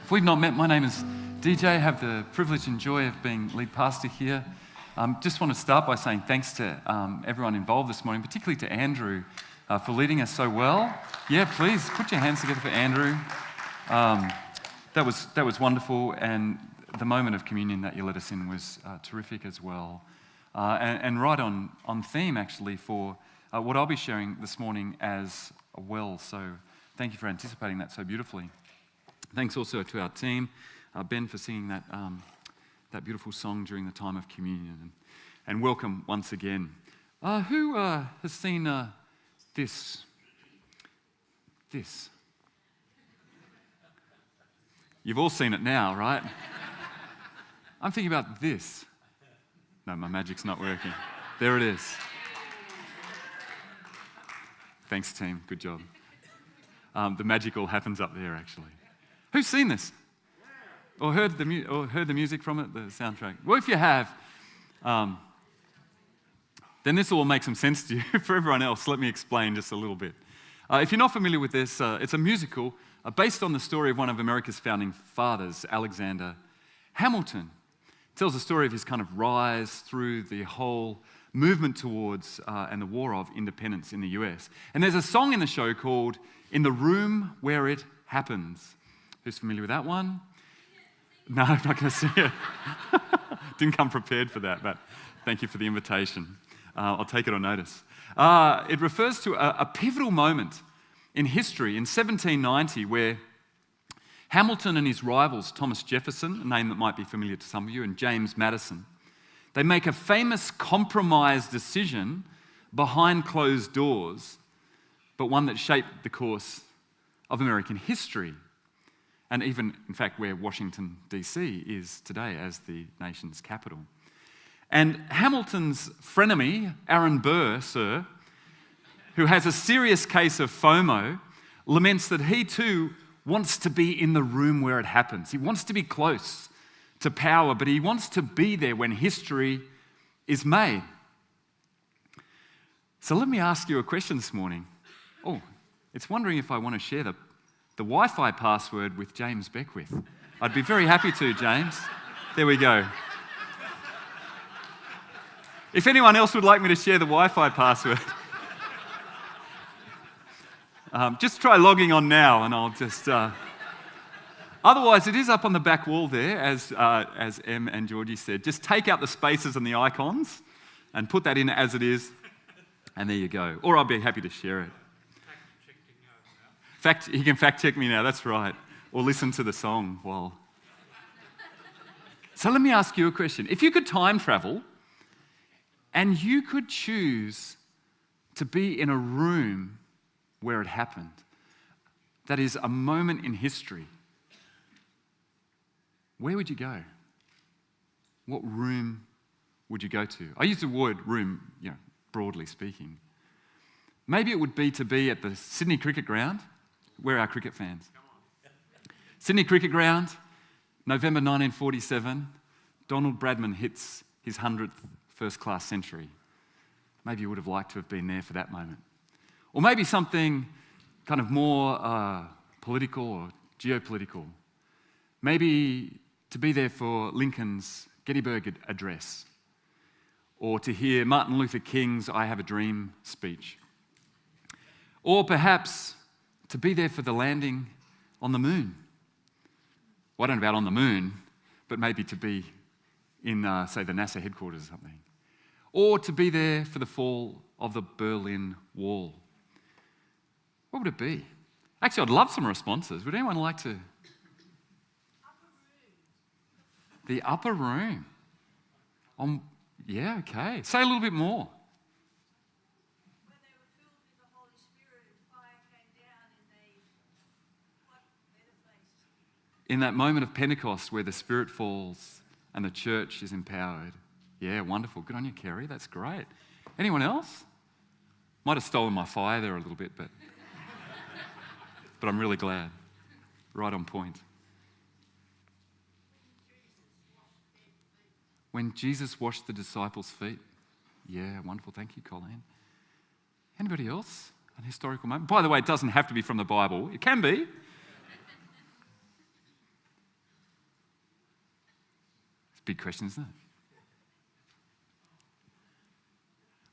If we've not met, my name is DJ. I have the privilege and joy of being lead pastor here. Just want to start by saying thanks to everyone involved this morning, particularly to Andrew for leading us so well. Yeah, please put your hands together for Andrew. That was wonderful, and the moment of communion that you led us in was terrific as well. And right on theme, actually, for what I'll be sharing this morning as well. So thank you for anticipating that so beautifully. Thanks also to our team, Ben, for singing that beautiful song during the time of communion. And welcome once again. Who has seen this? This? You've all seen it now, right? I'm thinking about this. No, my magic's not working. There it is. Thanks, team. Good job. The magic all happens up there, actually. Who's seen this? Or heard the music from it, the soundtrack? Well, if you have, then this will make some sense to you. For everyone else, let me explain just a little bit. If you're not familiar with this, it's a musical based on the story of one of America's founding fathers, Alexander Hamilton. It tells the story of his kind of rise through the whole movement towards and the war of independence in the US. And there's a song in the show called "In the Room Where It Happens." Who's familiar with that one? No, I'm not going to sing it. Didn't come prepared for that, but thank you for the invitation. I'll take it on notice. It refers to a pivotal moment in history in 1790 where Hamilton and his rivals, Thomas Jefferson, a name that might be familiar to some of you, and James Madison, they make a famous compromise decision behind closed doors, but one that shaped the course of American history. And even, in fact, where Washington, D.C. is today as the nation's capital. And Hamilton's frenemy, Aaron Burr, sir, who has a serious case of FOMO, laments that he too wants to be in the room where it happens. He wants to be close to power, but he wants to be there when history is made. So let me ask you a question this morning. Oh, it's wondering if I want to share the Wi-Fi password with James Beckwith. I'd be very happy to, James. There we go. If anyone else would like me to share the Wi-Fi password, just try logging on now and I'll just... Otherwise, it is up on the back wall there, as Em and Georgie said. Just take out the spaces and the icons and put that in as it is, and there you go. Or I'll be happy to share it. He can fact check me now, that's right. Or listen to the song while. So let me ask you a question. If you could time travel and you could choose to be in a room where it happened, that is a moment in history, where would you go? What room would you go to? I use the word room, broadly speaking. Maybe it would be to be at the Sydney Cricket Ground. Where are our cricket fans? Sydney Cricket Ground, November 1947, Donald Bradman hits his 100th first-class century. Maybe you would have liked to have been there for that moment. Or maybe something kind of more political or geopolitical. Maybe to be there for Lincoln's Gettysburg Address, or to hear Martin Luther King's "I Have a Dream" speech. Or perhaps to be there for the landing on the moon. Well, I don't know about on the moon, but maybe to be in, say, the NASA headquarters or something. Or to be there for the fall of the Berlin Wall. What would it be? Actually, I'd love some responses. Would anyone like to? The upper room. Yeah, okay. Say a little bit more. In that moment of Pentecost where the Spirit falls and the church is empowered. Yeah, wonderful. Good on you, Kerry. That's great. Anyone else? Might have stolen my fire there a little bit, but I'm really glad. Right on point. When Jesus washed the disciples' feet. Yeah, wonderful. Thank you, Colleen. Anybody else? An historical moment? By the way, it doesn't have to be from the Bible. It can be. Big question, isn't it?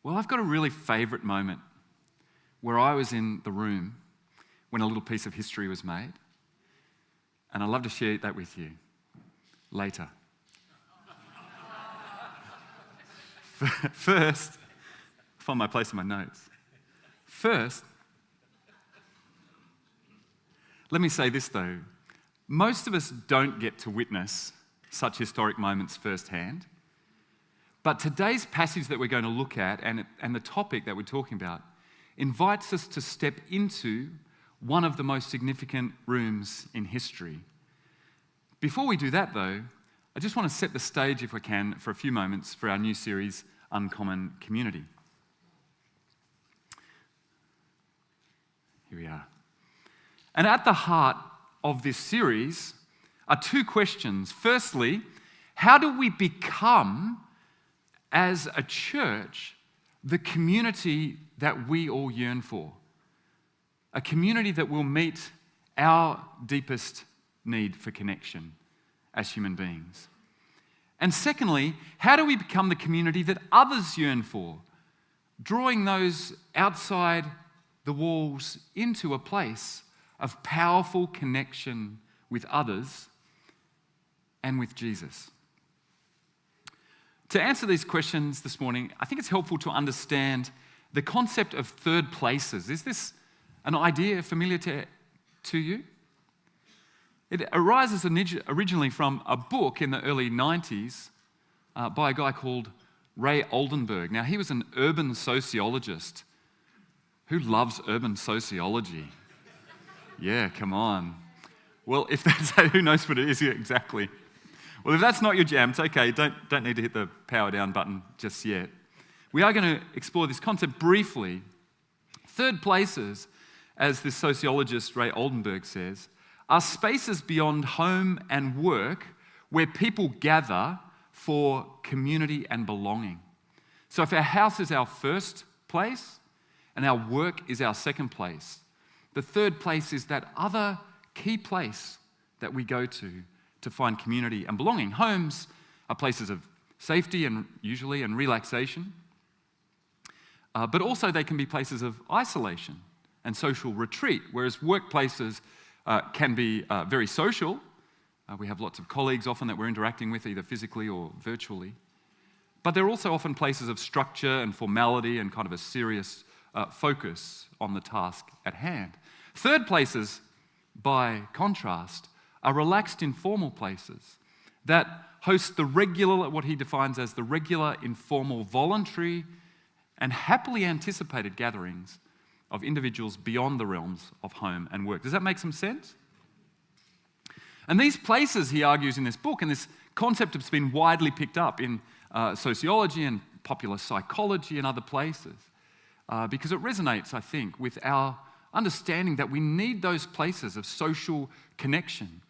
Well, I've got a really favourite moment where I was in the room when a little piece of history was made, and I'd love to share that with you later. First, find my place in my notes. First, let me say this though. Most of us don't get to witness such historic moments firsthand. But today's passage that we're going to look at and the topic that we're talking about invites us to step into one of the most significant rooms in history. Before we do that though, I just want to set the stage, if we can, for a few moments for our new series, Uncommon Community. Here we are. And at the heart of this series are two questions. Firstly, how do we become, as a church, the community that we all yearn for? A community that will meet our deepest need for connection as human beings. And secondly, how do we become the community that others yearn for, drawing those outside the walls into a place of powerful connection with others and with Jesus? To answer these questions this morning, I think it's helpful to understand the concept of third places. Is this an idea familiar to you? It arises originally from a book in the early 90s by a guy called Ray Oldenburg. Now, he was an urban sociologist. Who loves urban sociology? Yeah, come on. Well, if that's who knows what it is exactly. Well, if that's not your jam, it's okay. Don't need to hit the power down button just yet. We are going to explore this concept briefly. Third places, as this sociologist Ray Oldenburg says, are spaces beyond home and work where people gather for community and belonging. So if our house is our first place and our work is our second place, the third place is that other key place that we go to find community and belonging. Homes are places of safety and usually and relaxation, but also they can be places of isolation and social retreat, whereas workplaces can be very social. We have lots of colleagues often that we're interacting with either physically or virtually, but they're also often places of structure and formality and kind of a serious focus on the task at hand. Third places, by contrast, are relaxed, informal places that host the regular, what he defines as the regular, informal, voluntary, and happily anticipated gatherings of individuals beyond the realms of home and work. Does that make some sense? And these places, he argues in this book, and this concept has been widely picked up in sociology and popular psychology and other places, because it resonates, I think, with our understanding that we need those places of social connection.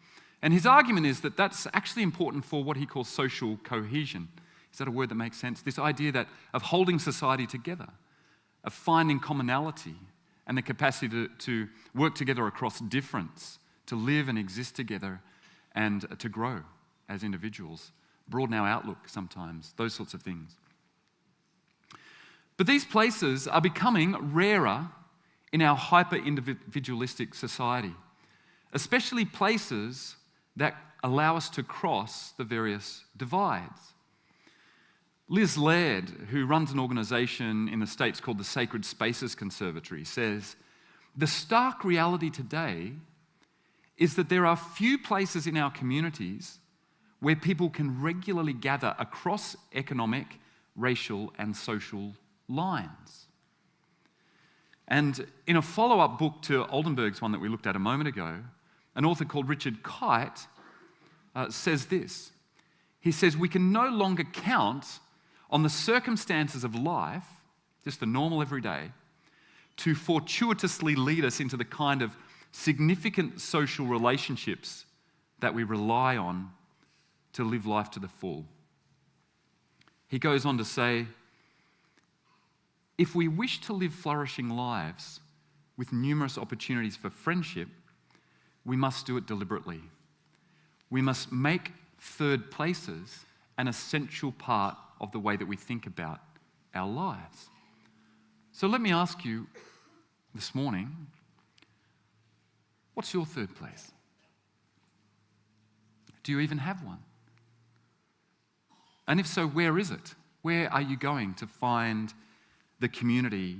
And his argument is that that's actually important for what he calls social cohesion. Is that a word that makes sense? This idea of holding society together, of finding commonality and the capacity to work together across difference, to live and exist together and to grow as individuals, broaden our outlook sometimes, those sorts of things. But these places are becoming rarer in our hyper-individualistic society, especially places that allow us to cross the various divides. Liz Laird, who runs an organisation in the States called the Sacred Spaces Conservatory, says, the stark reality today is that there are few places in our communities where people can regularly gather across economic, racial, and social lines. And in a follow-up book to Oldenburg's one that we looked at a moment ago, an author called Richard Kite says this. He says, we can no longer count on the circumstances of life, just the normal everyday, to fortuitously lead us into the kind of significant social relationships that we rely on to live life to the full. He goes on to say, if we wish to live flourishing lives with numerous opportunities for friendship, we must do it deliberately. We must make third places an essential part of the way that we think about our lives. So let me ask you this morning, what's your third place? Do you even have one? And if so, where is it? Where are you going to find the community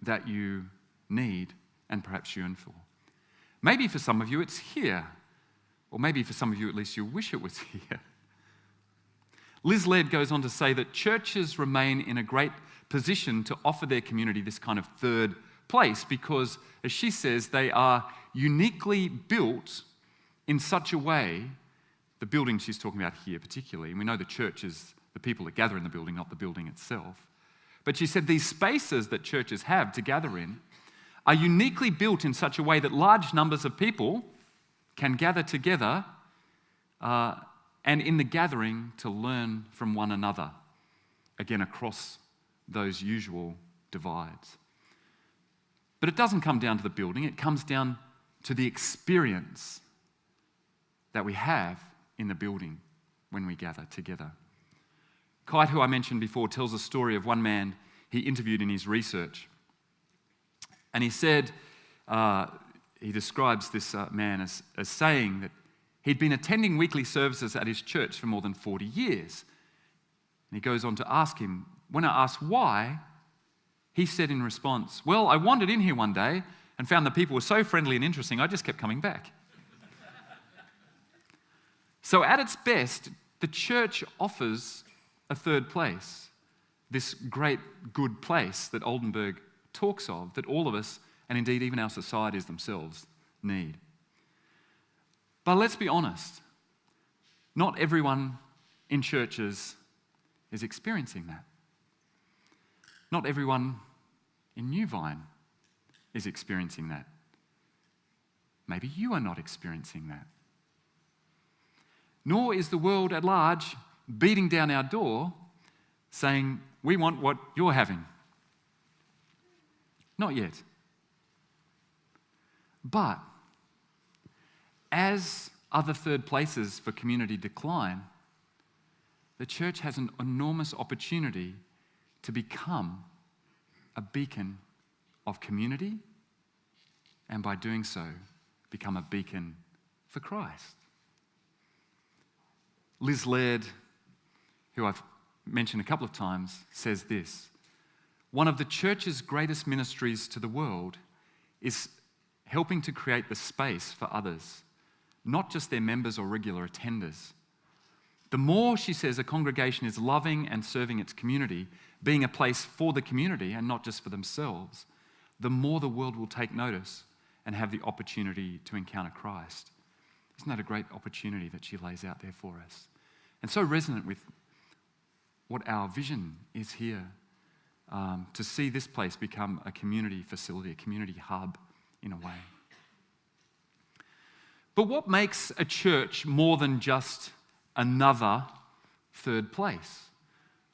that you need and perhaps yearn for? Maybe for some of you it's here, or maybe for some of you at least you wish it was here. Liz Laird goes on to say that churches remain in a great position to offer their community this kind of third place because, as she says, they are uniquely built in such a way, the building she's talking about here particularly, and we know the church is the people that gather in the building, not the building itself. But she said these spaces that churches have to gather in are uniquely built in such a way that large numbers of people can gather together and in the gathering to learn from one another, again across those usual divides. But it doesn't come down to the building, it comes down to the experience that we have in the building when we gather together. Kite, who I mentioned before, tells a story of one man he interviewed in his research. And he said, he describes this man as saying that he'd been attending weekly services at his church for more than 40 years. And he goes on to ask him, when I asked why, he said in response, well, I wandered in here one day and found that people were so friendly and interesting, I just kept coming back. So at its best, the church offers a third place, this great good place that Oldenburg talks of, that all of us, and indeed even our societies themselves, need. But let's be honest, not everyone in churches is experiencing that. Not everyone in New Vine is experiencing that. Maybe you are not experiencing that. Nor is the world at large beating down our door saying, we want what you're having. Not yet. But as other third places for community decline, the church has an enormous opportunity to become a beacon of community, and by doing so, become a beacon for Christ. Liz Laird, who I've mentioned a couple of times, says this: one of the church's greatest ministries to the world is helping to create the space for others, not just their members or regular attenders. The more, she says, a congregation is loving and serving its community, being a place for the community and not just for themselves, the more the world will take notice and have the opportunity to encounter Christ. Isn't that a great opportunity that she lays out there for us? And so resonant with what our vision is here, to see this place become a community facility, a community hub in a way. But what makes a church more than just another third place?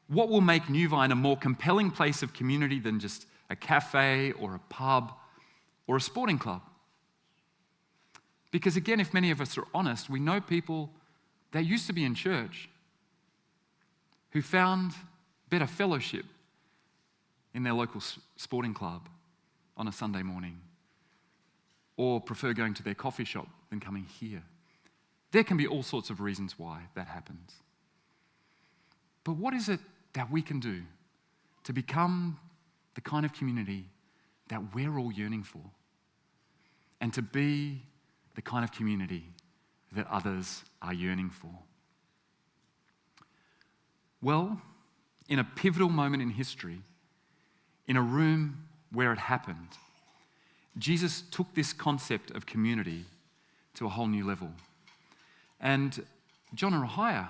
What will make New Vine a more compelling place of community than just a cafe or a pub or a sporting club? Because again, if many of us are honest, we know people that used to be in church who found better fellowship in their local sporting club on a Sunday morning, or prefer going to their coffee shop than coming here. There can be all sorts of reasons why that happens. But what is it that we can do to become the kind of community that we're all yearning for, and to be the kind of community that others are yearning for? Well, in a pivotal moment in history, in a room where it happened, Jesus took this concept of community to a whole new level. And John and Rahia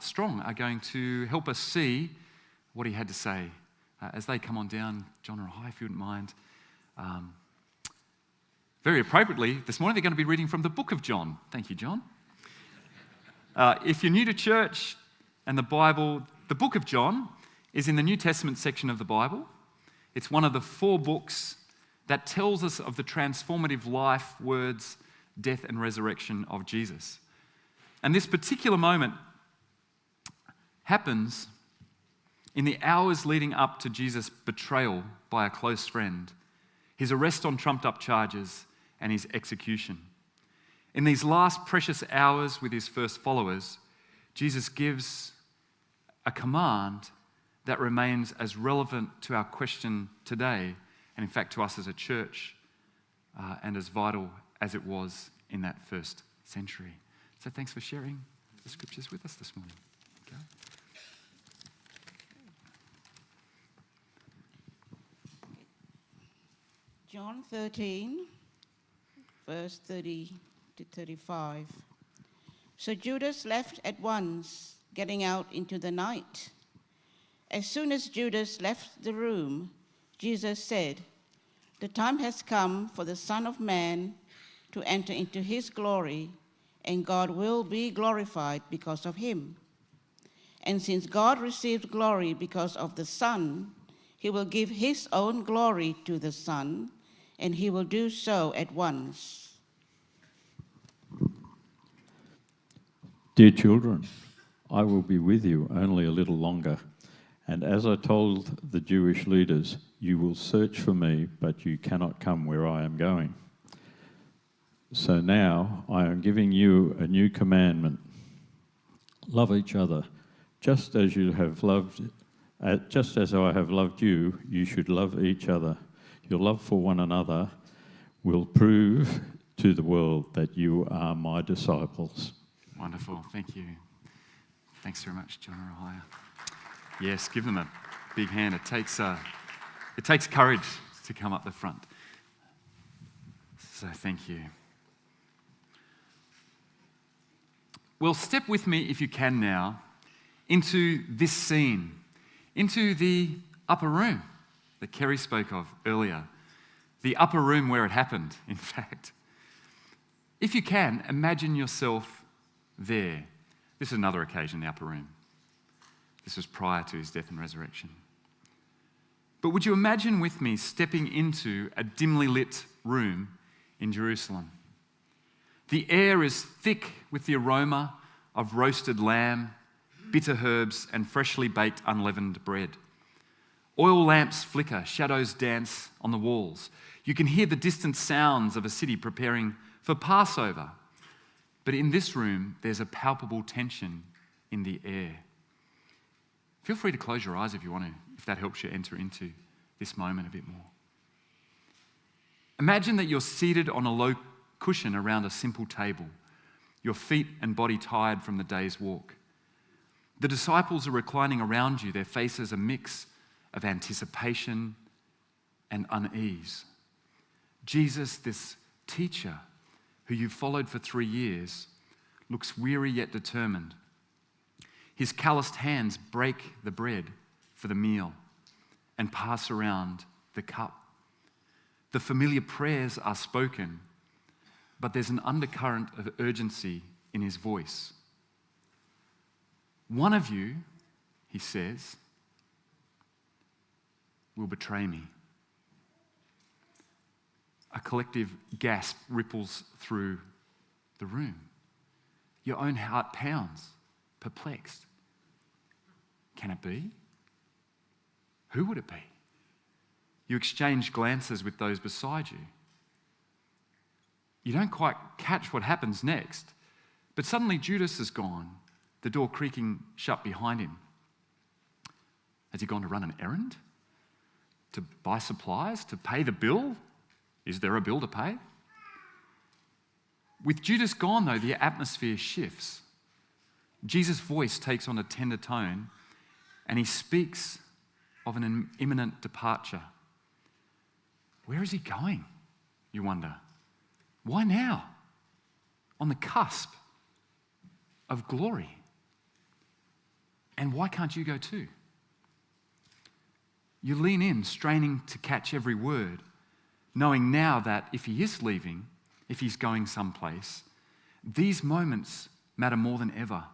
Strong are going to help us see what he had to say. As they come on down, John and Rahia, if you wouldn't mind. Very appropriately, this morning they're going to be reading from the book of John. Thank you, John. If you're new to church and the Bible, the book of John is in the New Testament section of the Bible. It's one of the 4 books that tells us of the transformative life, words, death and resurrection of Jesus. And this particular moment happens in the hours leading up to Jesus' betrayal by a close friend, his arrest on trumped-up charges, and his execution. In these last precious hours with his first followers, Jesus gives a command that remains as relevant to our question today, and in fact to us as a church, and as vital as it was in that first century. So thanks for sharing the scriptures with us this morning. Okay. John 13, verse 30 to 35. So Judas left at once, getting out into the night. As soon as Judas left the room, Jesus said, "The time has come for the Son of Man to enter into his glory, and God will be glorified because of him. And since God received glory because of the Son, he will give his own glory to the Son, and he will do so at once." Dear children, I will be with you only a little longer. And as I told the Jewish leaders, you will search for me, but you cannot come where I am going. So now I am giving you a new commandment. Love each other, just as I have loved you, you should love each other. Your love for one another will prove to the world that you are my disciples. Wonderful, thank you. Thanks very much, John Rahaya. Yes, give them a big hand. It takes courage to come up the front. So thank you. Well, step with me, if you can now, into this scene, into the upper room that Kerry spoke of earlier. The upper room where it happened, in fact. If you can, imagine yourself there. This is another occasion, the upper room. This was prior to his death and resurrection. But would you imagine with me stepping into a dimly lit room in Jerusalem? The air is thick with the aroma of roasted lamb, bitter herbs, and freshly baked unleavened bread. Oil lamps flicker, shadows dance on the walls. You can hear the distant sounds of a city preparing for Passover. But in this room, there's a palpable tension in the air. Feel free to close your eyes if you want to, if that helps you enter into this moment a bit more. Imagine that you're seated on a low cushion around a simple table, your feet and body tired from the day's walk. The disciples are reclining around you, their faces a mix of anticipation and unease. Jesus, this teacher who you've followed for 3 years, looks weary yet determined. His calloused hands break the bread for the meal and pass around the cup. The familiar prayers are spoken, but there's an undercurrent of urgency in his voice. One of you, he says, will betray me. A collective gasp ripples through the room. Your own heart pounds, perplexed. Can it be? Who would it be? You exchange glances with those beside you. You don't quite catch what happens next, but suddenly Judas is gone, the door creaking shut behind him. Has he gone to run an errand? To buy supplies? To pay the bill? Is there a bill to pay? With Judas gone, though, the atmosphere shifts. Jesus' voice takes on a tender tone, and he speaks of an imminent departure. Where is he going, you wonder? Why now? On the cusp of glory. And why can't you go too? You lean in, straining to catch every word, knowing now that if he is leaving, if he's going someplace, these moments matter more than ever.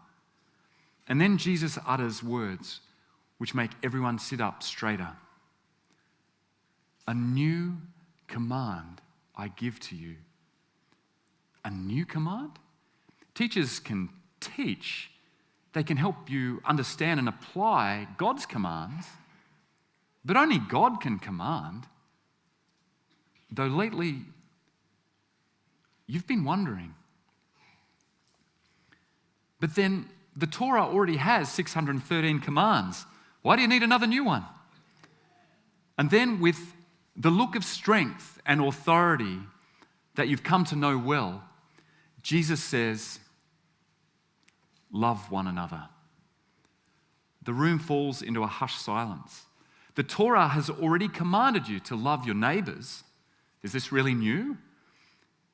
And then Jesus utters words which make everyone sit up straighter. A new command I give to you. A new command? Teachers can teach They can help you understand and apply God's commands, but only God can command. Though lately, you've been wondering. But then the Torah already has 613 commands. Why do you need another new one? And then with the look of strength and authority that you've come to know well, Jesus says, love one another. The room falls into a hushed silence. The Torah has already commanded you to love your neighbors. Is this really new?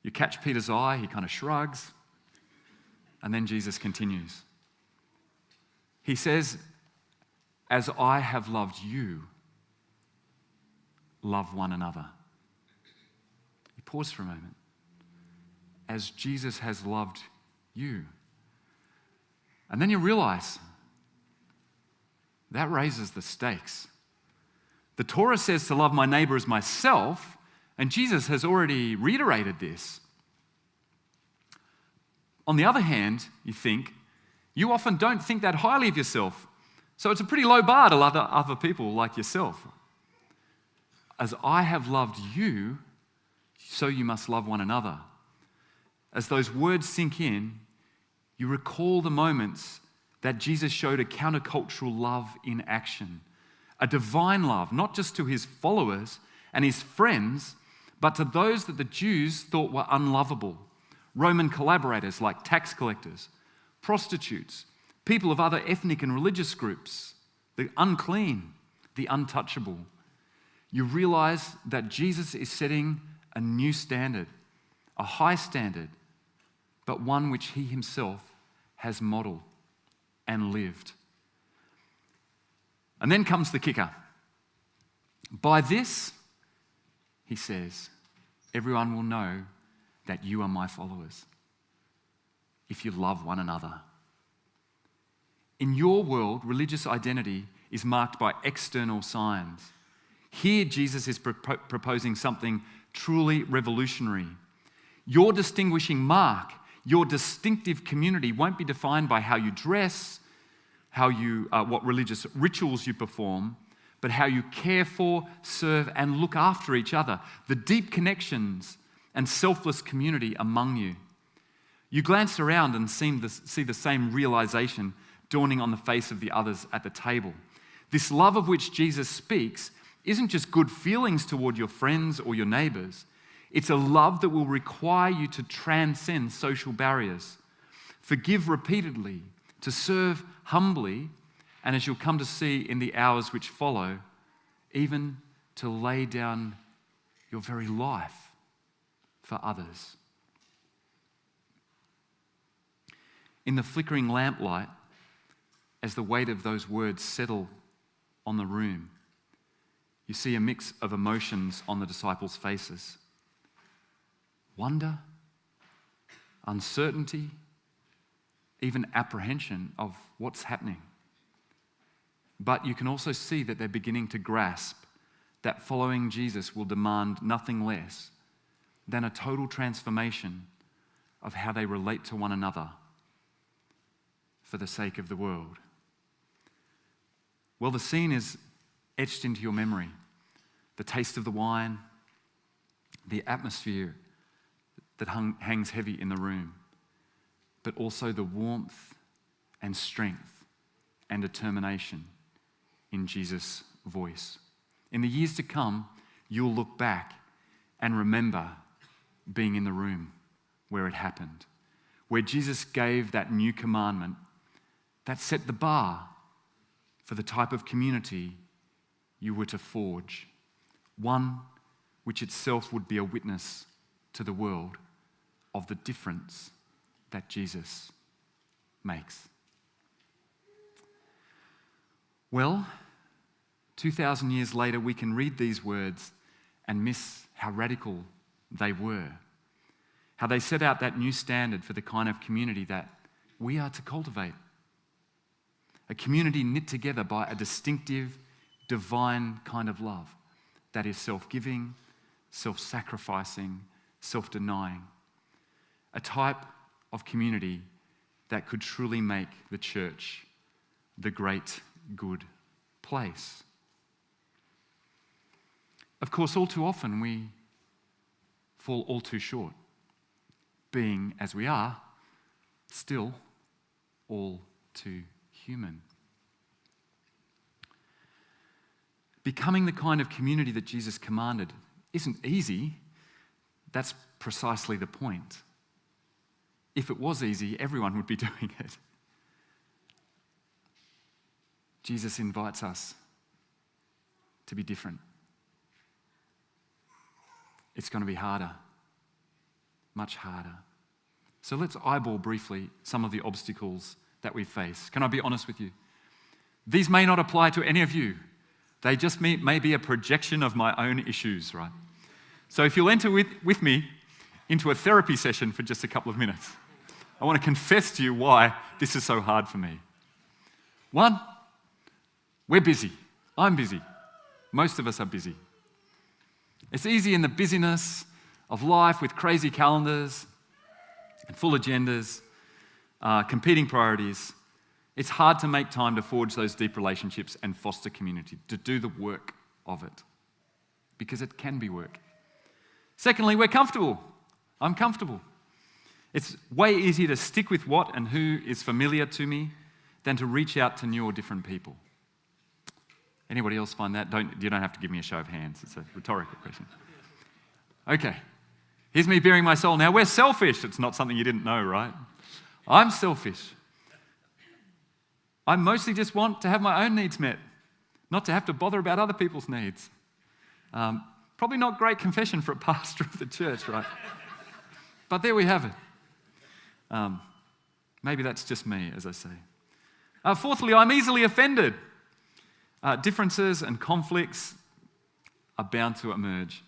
You catch Peter's eye, he kind of shrugs, and then Jesus continues. He says, as I have loved you, love one another. He paused for a moment. As Jesus has loved you. And then you realize that raises the stakes. The Torah says to love my neighbor as myself, and Jesus has already reiterated this. On the other hand, you think, you often don't think that highly of yourself. So it's a pretty low bar to love other people like yourself. As I have loved you, so you must love one another. As those words sink in, you recall the moments that Jesus showed a countercultural love in action. A divine love, not just to his followers and his friends, but to those that the Jews thought were unlovable. Roman collaborators like tax collectors, prostitutes, people of other ethnic and religious groups, the unclean, the untouchable. You realize that Jesus is setting a new standard, a high standard, but one which he himself has modeled and lived. And then comes the kicker. By this, he says, everyone will know that you are my followers if you love one another. In your world, religious identity is marked by external signs. Here, Jesus is proposing something truly revolutionary. Your distinguishing mark, your distinctive community won't be defined by how you dress, what religious rituals you perform, but how you care for, serve, and look after each other, the deep connections and selfless community among you. You glance around and see the same realization dawning on the face of the others at the table. This love of which Jesus speaks isn't just good feelings toward your friends or your neighbors. It's a love that will require you to transcend social barriers, forgive repeatedly, to serve humbly, and as you'll come to see in the hours which follow, even to lay down your very life for others. In the flickering lamplight, as the weight of those words settle on the room, you see a mix of emotions on the disciples' faces. Wonder, uncertainty, even apprehension of what's happening. But you can also see that they're beginning to grasp that following Jesus will demand nothing less than a total transformation of how they relate to one another for the sake of the world. Well, the scene is etched into your memory. The taste of the wine, the atmosphere that hangs heavy in the room, but also the warmth and strength and determination in Jesus' voice. In the years to come, you'll look back and remember being in the room where it happened, where Jesus gave that new commandment that set the bar for the type of community you were to forge, one which itself would be a witness to the world of the difference that Jesus makes. Well, 2,000 years later, we can read these words and miss how radical they were, how they set out that new standard for the kind of community that we are to cultivate. A community knit together by a distinctive, divine kind of love that is self-giving, self-sacrificing, self-denying. A type of community that could truly make the church the great good place. Of course, all too often we fall all too short, being as we are, still all too human. Becoming the kind of community that Jesus commanded isn't easy. That's precisely the point. If it was easy, everyone would be doing it. Jesus invites us to be different. It's going to be harder, much harder. So let's eyeball briefly some of the obstacles that we face. Can I be honest with you? These may not apply to any of you. They just may be a projection of my own issues, right? So if you'll enter with me into a therapy session for just a couple of minutes, I want to confess to you why this is so hard for me. One, we're busy. I'm busy. Most of us are busy. It's easy in the busyness of life with crazy calendars and full agendas, competing priorities. It's hard to make time to forge those deep relationships and foster community, to do the work of it, because it can be work. Secondly, we're comfortable. I'm comfortable. It's way easier to stick with what and who is familiar to me than to reach out to new or different people. Anybody else find that? You don't have to give me a show of hands. It's a rhetorical question. Okay. Here's me bearing my soul. Now, we're selfish. It's not something you didn't know, right? I'm selfish. I mostly just want to have my own needs met, not to have to bother about other people's needs. Probably not great confession for a pastor of the church, right? But there we have it. Maybe that's just me, as I say. Fourthly, I'm easily offended. Differences and conflicts are bound to emerge.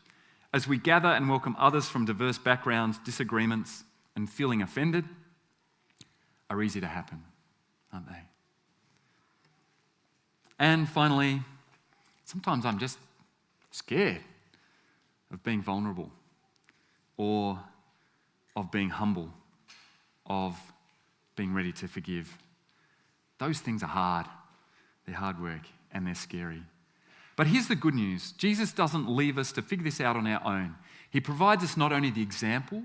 As we gather and welcome others from diverse backgrounds, disagreements and feeling offended are easy to happen, aren't they? And finally, sometimes I'm just scared of being vulnerable or of being humble, of being ready to forgive. Those things are hard. They're hard work and they're scary. But here's the good news. Jesus doesn't leave us to figure this out on our own. He provides us not only the example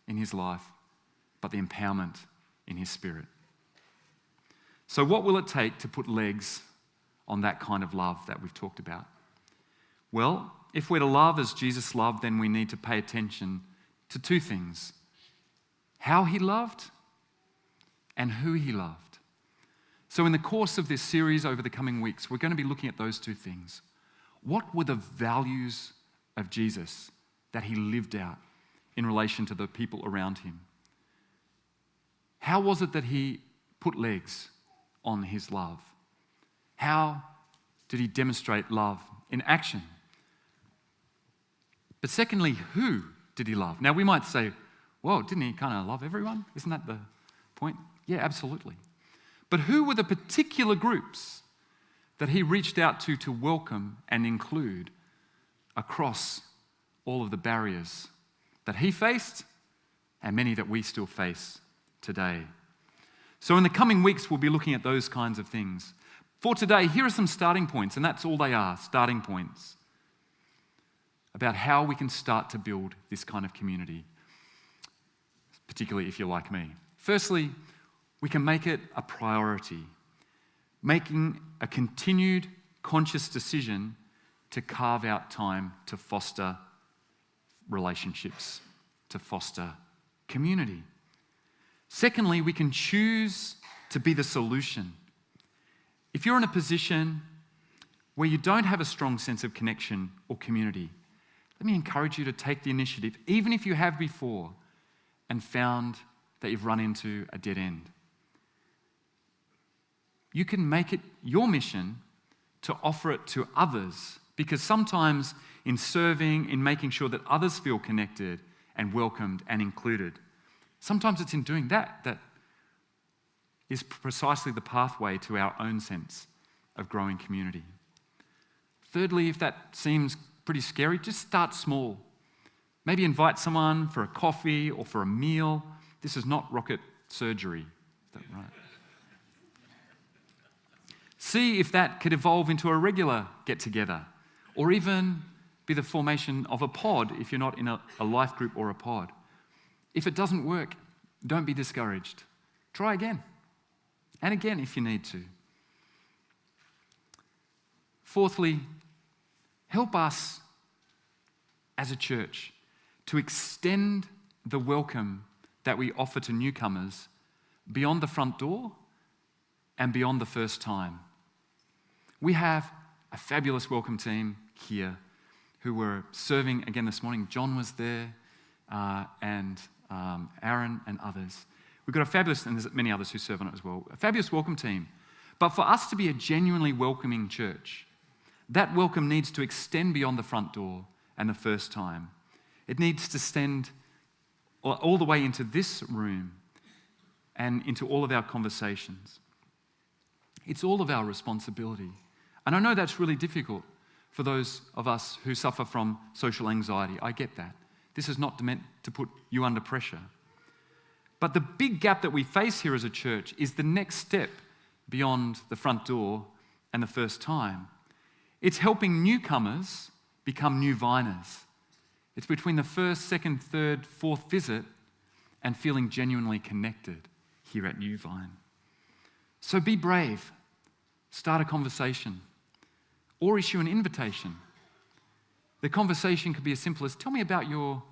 in his life, but the empowerment in his spirit. So what will it take to put legs on that kind of love that we've talked about? Well, if we're to love as Jesus loved, then we need to pay attention to two things: how he loved and who he loved. So in the course of this series over the coming weeks, we're going to be looking at those two things. What were the values of Jesus that he lived out in relation to the people around him? How was it that he put legs on his love? How did he demonstrate love in action? But secondly, who did he love? Now we might say, whoa, didn't he kind of love everyone? Isn't that the point? Yeah, absolutely. But who were the particular groups that he reached out to welcome and include across all of the barriers that he faced and many that we still face today? So in the coming weeks, we'll be looking at those kinds of things. For today, here are some starting points, and that's all they are, starting points, about how we can start to build this kind of community, particularly if you're like me. Firstly, we can make it a priority, making a continued conscious decision to carve out time to foster relationships, to foster community. Secondly, we can choose to be the solution. If you're in a position where you don't have a strong sense of connection or community, let me encourage you to take the initiative, even if you have before and found that you've run into a dead end. You can make it your mission to offer it to others, because sometimes in serving, in making sure that others feel connected and welcomed and included, sometimes it's in doing that is precisely the pathway to our own sense of growing community. Thirdly, if that seems pretty scary, just start small. Maybe invite someone for a coffee or for a meal. This is not rocket surgery. Is that right? See if that could evolve into a regular get-together, or even be the formation of a pod if you're not in a life group or a pod. If it doesn't work, don't be discouraged. Try again, and again if you need to. Fourthly, help us as a church to extend the welcome that we offer to newcomers beyond the front door and beyond the first time. We have a fabulous welcome team here who were serving again this morning. John was there, and Aaron and others. We've got a fabulous, and there's many others who serve on it as well, a fabulous welcome team. But for us to be a genuinely welcoming church, that welcome needs to extend beyond the front door and the first time. It needs to extend all the way into this room and into all of our conversations. It's all of our responsibility. And I know that's really difficult for those of us who suffer from social anxiety. I get that. This is not meant to put you under pressure. But the big gap that we face here as a church is the next step beyond the front door and the first time. It's helping newcomers become new viners. It's between the first, second, third, fourth visit and feeling genuinely connected here at New Vine. So be brave. Start a conversation or issue an invitation. The conversation could be as simple as, tell me about your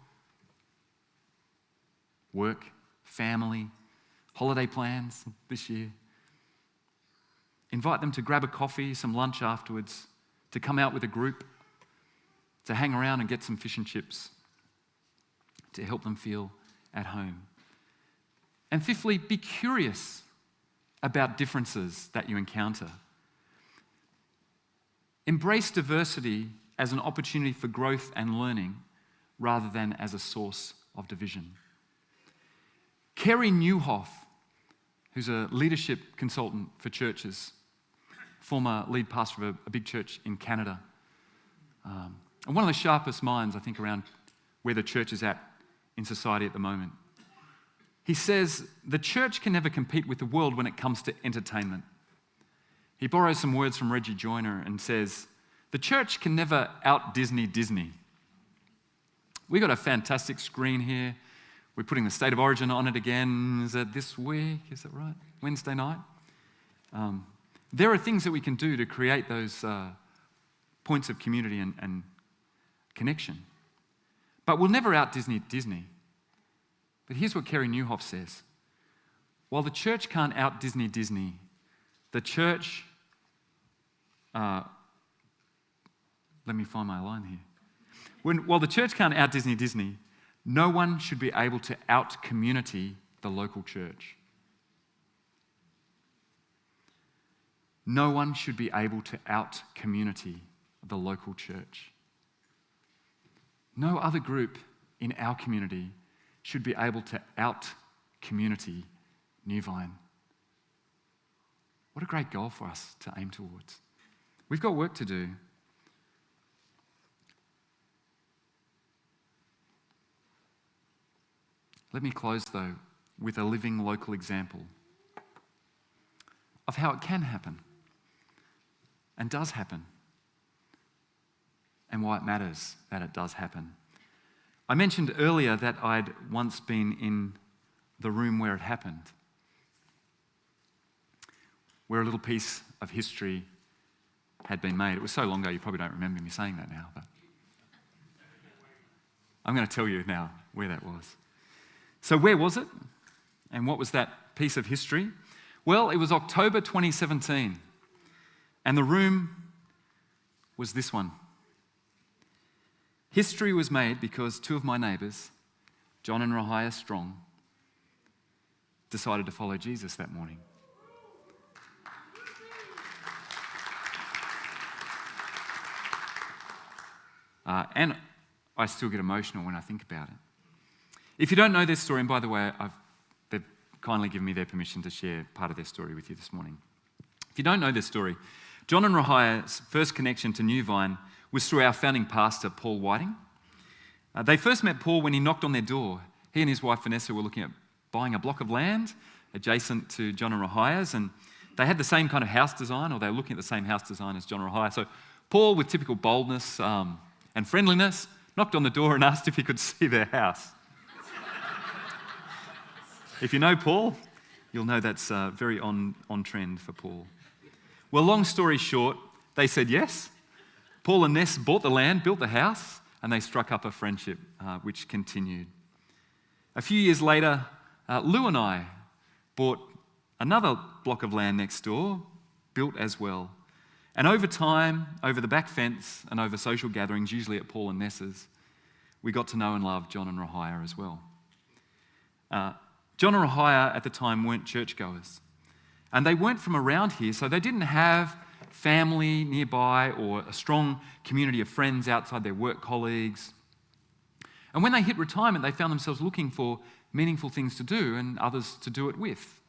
work, family, holiday plans this year. Invite them to grab a coffee, some lunch afterwards, to come out with a group, to hang around and get some fish and chips, to help them feel at home. And fifthly, be curious about differences that you encounter. Embrace diversity as an opportunity for growth and learning rather than as a source of division. Kerry Newhoff, who's a leadership consultant for churches, former lead pastor of a big church in Canada, and one of the sharpest minds, I think, around where the church is at in society at the moment. He says, the church can never compete with the world when it comes to entertainment. He borrows some words from Reggie Joiner and says, the church can never out-Disney Disney. We've got a fantastic screen here. We're putting the State of Origin on it again. Is that this week? Is that right? Wednesday night? There are things that we can do to create those points of community and connection. But we'll never out-Disney Disney. But here's what Kerry Newhoff says. While the church can't out-Disney Disney, the church... let me find my line here. While the church can't out-Disney Disney, no one should be able to out-community the local church. No one should be able to out-community the local church. No other group in our community should be able to out-community New Vine. What a great goal for us to aim towards. We've got work to do. Let me close, though, with a living local example of how it can happen and does happen and why it matters that it does happen. I mentioned earlier that I'd once been in the room where it happened, where a little piece of history had been made. It was so long ago you probably don't remember me saying that now, but I'm going to tell you now where that was. So where was it? And what was that piece of history? Well, it was October 2017, and the room was this one. History was made because two of my neighbours, John and Rahia Strong, decided to follow Jesus that morning. And I still get emotional when I think about it. If you don't know their story, and by the way, they've kindly given me their permission to share part of their story with you this morning. If you don't know their story, John and Rahia's first connection to New Vine was through our founding pastor, Paul Whiting. They first met Paul when he knocked on their door. He and his wife, Vanessa, were looking at buying a block of land adjacent to John and Rahia's, and they had the same kind of house design, or they were looking at the same house design as John and Rahia. So Paul, with typical boldness and friendliness, knocked on the door and asked if he could see their house. If you know Paul, you'll know that's very on trend for Paul. Well, long story short, they said yes. Paul and Ness bought the land, built the house, and they struck up a friendship which continued. A few years later, Lou and I bought another block of land next door, built as well. And over time, over the back fence and over social gatherings, usually at Paul and Ness's, we got to know and love John and Rahia as well. John and Rahia at the time weren't churchgoers. And they weren't from around here, so they didn't have family nearby or a strong community of friends outside their work colleagues. And when they hit retirement, they found themselves looking for meaningful things to do and others to do it with.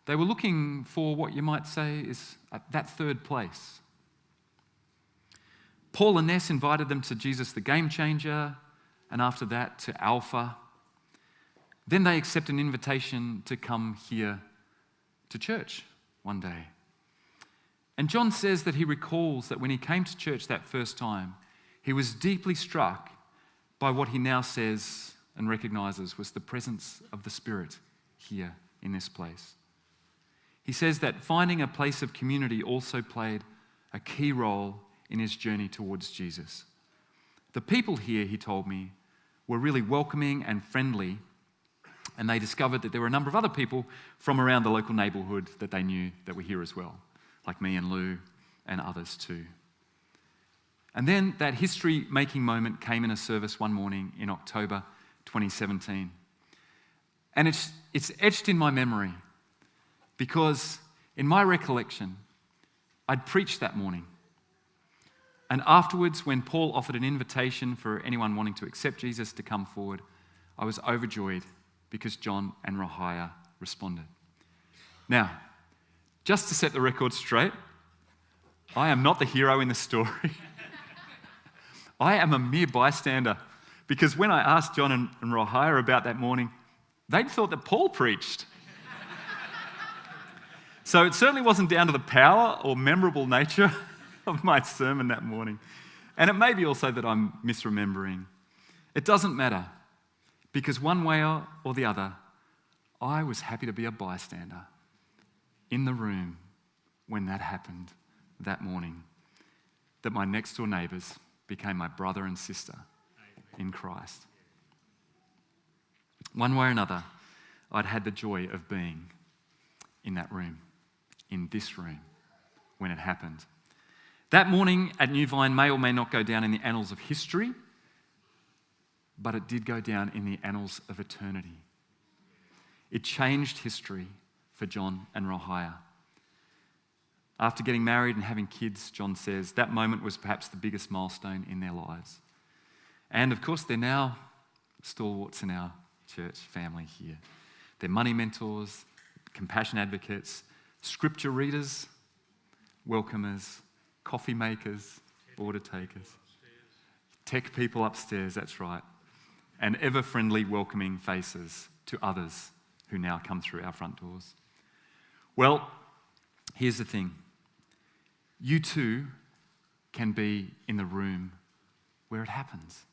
They were looking for what you might say is that third place. Paul and Ness invited them to Jesus the Game Changer, and after that to Alpha. Then they accept an invitation to come here to church one day. And John says that he recalls that when he came to church that first time, he was deeply struck by what he now says and recognizes was the presence of the Spirit here in this place. He says that finding a place of community also played a key role in his journey towards Jesus. The people here, he told me, were really welcoming and friendly, and they discovered that there were a number of other people from around the local neighbourhood that they knew that were here as well, like me and Lou and others too. And then that history-making moment came in a service one morning in October 2017. And it's etched in my memory because in my recollection, I'd preached that morning. And afterwards, when Paul offered an invitation for anyone wanting to accept Jesus to come forward, I was overjoyed because John and Rahia responded. Now, just to set the record straight, I am not the hero in the story. I am a mere bystander because when I asked John and Rahia about that morning, they'd thought that Paul preached. So it certainly wasn't down to the power or memorable nature of my sermon that morning. And it may be also that I'm misremembering. It doesn't matter, because one way or the other, I was happy to be a bystander in the room when that happened that morning, that my next door neighbours became my brother and sister in Christ. One way or another, I'd had the joy of being in that room, in this room, when it happened. That morning at New Vine may or may not go down in the annals of history, but it did go down in the annals of eternity. It changed history for John and Rahia. After getting married and having kids, John says, that moment was perhaps the biggest milestone in their lives. And of course, they're now stalwarts in our church family here. They're money mentors, compassion advocates, scripture readers, welcomers, coffee makers, order takers, tech people upstairs, that's right, and ever-friendly, welcoming faces to others who now come through our front doors. Well, here's the thing. You too can be in the room where it happens.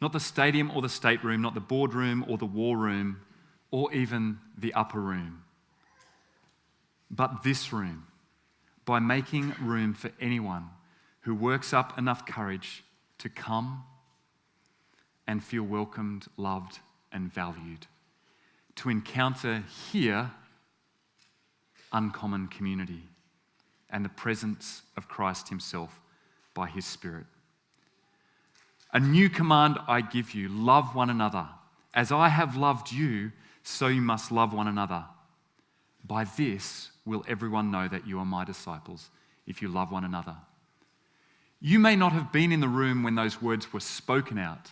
Not the stadium or the stateroom, not the boardroom or the war room, or even the upper room, but this room, by making room for anyone who works up enough courage to come and feel welcomed, loved, and valued, to encounter here uncommon community and the presence of Christ himself by his Spirit. A new command I give you, love one another. As I have loved you, so you must love one another. By this will everyone know that you are my disciples, if you love one another. You may not have been in the room when those words were spoken out,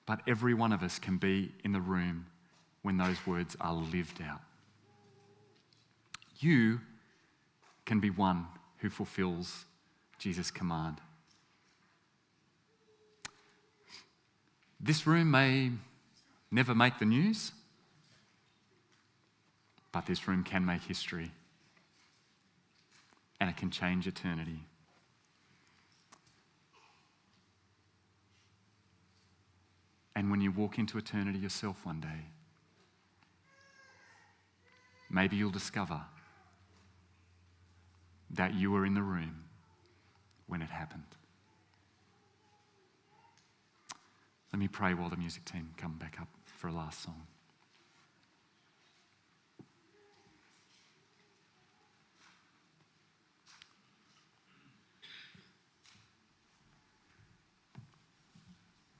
but every one of us can be in the room when those words are lived out. You can be one who fulfills Jesus' command. This room may never make the news, But this room can make history, and it can change eternity. And when you walk into eternity yourself one day, maybe you'll discover that you were in the room when it happened. Let me pray while the music team come back up for a last song.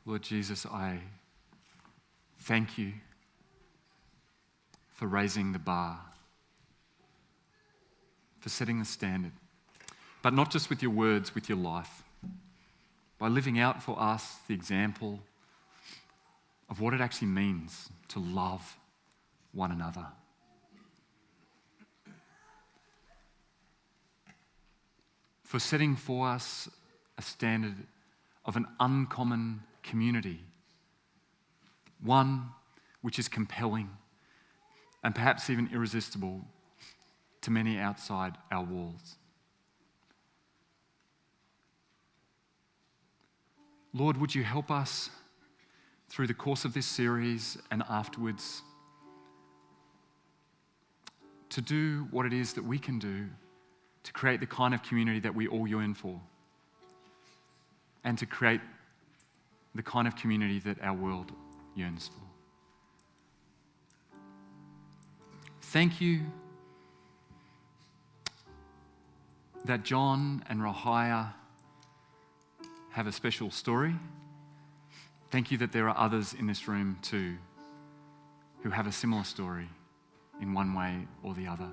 Lord Jesus, I thank you for raising the bar, for setting the standard, but not just with your words, with your life, by living out for us the example of what it actually means to love one another. For setting for us a standard of an uncommon community, one which is compelling and perhaps even irresistible to many outside our walls. Lord, would you help us through the course of this series and afterwards to do what it is that we can do to create the kind of community that we all yearn for, and to create the kind of community that our world yearns for. Thank you that John and Rahaya have a special story. Thank you that there are others in this room too who have a similar story in one way or the other.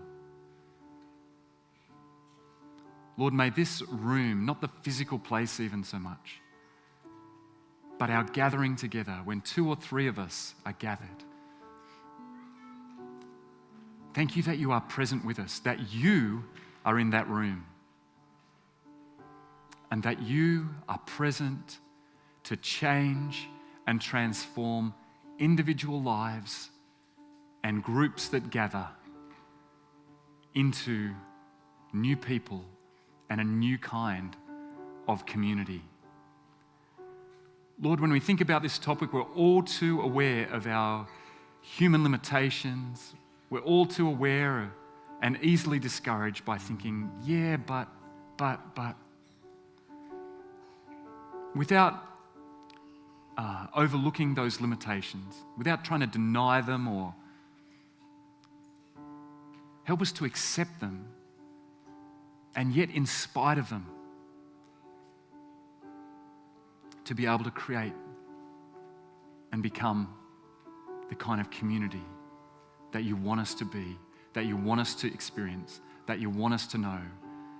Lord, may this room, not the physical place even so much, but our gathering together, when 2 or 3 of us are gathered. Thank you that you are present with us, that you are in that room, and that you are present to change and transform individual lives and groups that gather into new people and a new kind of community. Lord, when we think about this topic, we're all too aware of our human limitations. We're all too aware and easily discouraged by thinking, yeah, but. Without overlooking those limitations, without trying to deny them or help us to accept them, and yet in spite of them, to be able to create and become the kind of community that you want us to be, that you want us to experience, that you want us to know,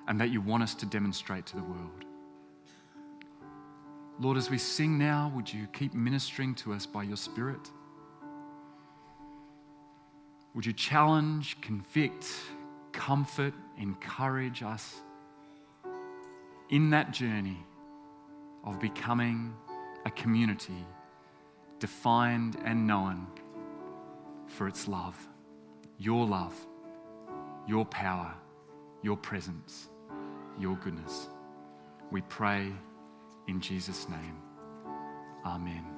and that you want us to demonstrate to the world. Lord, as we sing now, would you keep ministering to us by your Spirit? Would you challenge, convict, comfort, encourage us in that journey of becoming a community defined and known for its love, your power, your presence, your goodness. We pray in Jesus' name. Amen.